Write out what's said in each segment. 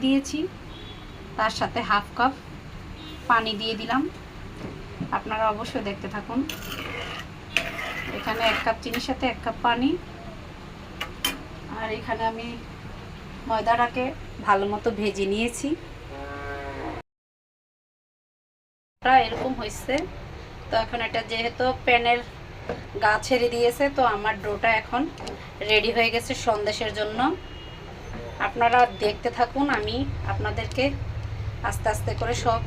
দিয়েছি, তার সাথে হাফ কাপ পানি দিয়ে দিলাম। আপনারা অবশ্যই দেখতে থাকুন। এখানে 1 কাপ চিনির সাথে 1 কাপ পানি, আর এখানে আমি ময়দাটাকে ভালো মতো ভেজে নিয়েছি। এরকম হয়েছে। তো এখন এটা যেহেতু প্যানের গা ছেড়ে দিয়েছে, তো আমার ডোটা এখন রেডি হয়ে গেছে সন্দেশের জন্য। আপনারা দেখতে থাকুন, আমি আপনাদেরকে আস্তে আস্তে করে সব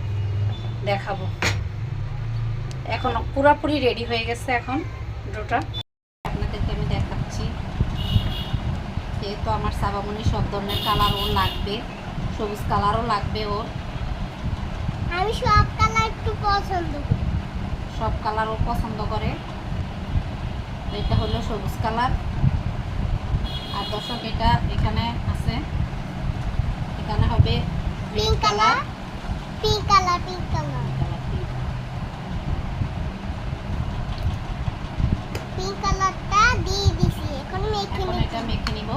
দেখাবো। এখন পুরোপুরি রেডি হয়ে গেছে এখন ডোটা। আপনাদেরকে আমি দেখাচ্ছি। যেহেতু আমার সাবামনি সব ধরনের কালার ওর লাগবে, সবুজ কালারও লাগবে ওর। আমি সব কালার একটু পছন্দ করি। সব কালার ও পছন্দ করে। এটা হলো সবুজ কালার। আর দর্শক এটা এখানে আছে, এখানে হবে pink colour, pink colour, pink colour, pink কালারটা দিয়ে দিছি। এখন এটা মেখে নিব।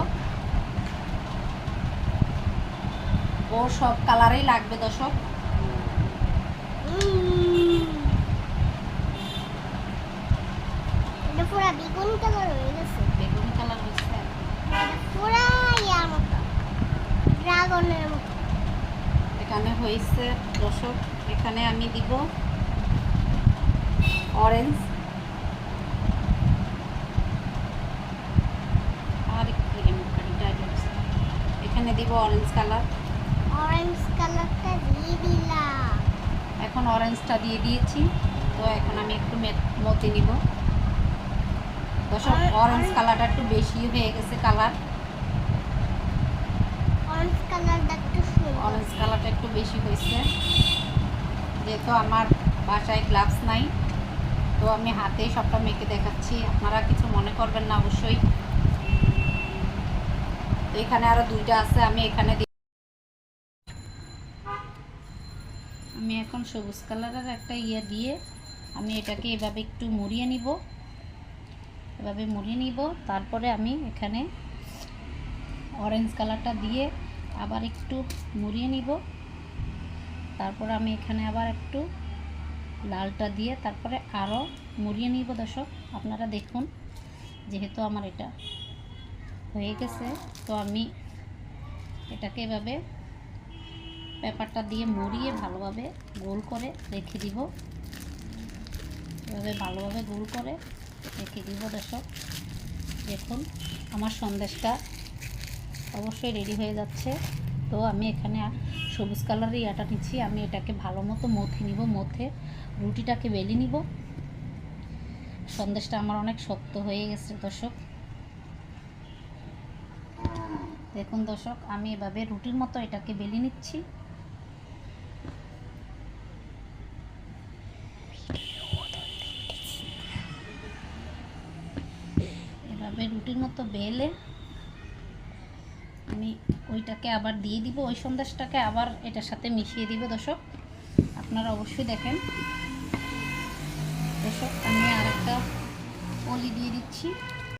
ও সব কালারই লাগবে দর্শক। এটা পুরো বেগুনি কালার হয়ে গেছে। বেগুনি কালার হয়েছে, পুরো ইয়ার মতো, ড্রাগনের মতো। এখানে হয়েছে দর্শক। এখানে আমি দিব অরেঞ্জ, আর এখানে দিব অরেঞ্জ কালার। অরেঞ্জ কালারটা দিয়ে দিলাম। এখন অরেঞ্জটা দিয়ে দিয়েছি। তো এখন আমি একটু মতে নিব দর্শক। অরেঞ্জ কালারটা একটু বেশি হয়ে গেছে কালার। অরেঞ্জ কালারটা একটু সুন্দর। অরেঞ্জ কালারটা একটু বেশি হয়েছে। যেহেতু আমার বাসায় গ্লাভস নাই, তো আমি হাতেই সবটা মেখে দেখাচ্ছি, আপনারা কিছু মনে করবেন না অবশ্যই। তো এখানে আরো 2টা আছে, আমি এখানে আমি এখন সবুজ কালারের একটা দিয়ে আমি এটাকে এভাবে একটু মুড়িয়ে নিব। এভাবে মুড়িয়ে নিব। তারপরে আমি এখানে অরেঞ্জ কালারটা দিয়ে আবার একটু মুড়িয়ে নিব। তারপরে আমি এখানে আবার একটু লালটা দিয়ে তারপরে আরও মুড়িয়ে নিব দর্শক। আপনারা দেখুন, যেহেতু আমার এটা হয়ে গেছে, তো আমি এটাকে এভাবে পেপারটা দিয়ে মুড়িয়ে ভালোভাবে গোল করে রেখে দিব। এভাবে ভালোভাবে গোল করে রেখে দিব দর্শক। দেখুন আমার সন্দেশটা অবশ্যই রেডি হয়ে যাচ্ছে। তো আমি এখানে সবুজ কালারের ইয়াটা নিচ্ছি। আমি এটাকে ভালো মতো মথে নিব। মথে রুটিটাকে বেলে নিব। সন্দেশটা আমার অনেক শক্ত হয়ে গেছে দর্শক। দেখুন দর্শক, আমি এভাবে রুটির মতো এটাকে বেলে নিচ্ছি। এভাবে রুটির মতো বেলে আমি ওইটাকে আবার দিয়ে দিব, ওই সন্দেশটাকে আবার এটার সাথে মিশিয়ে দিব দর্শক। আপনারা অবশ্যই দেখেন দর্শক। আমি আর একটা পলি দিয়ে দিচ্ছি।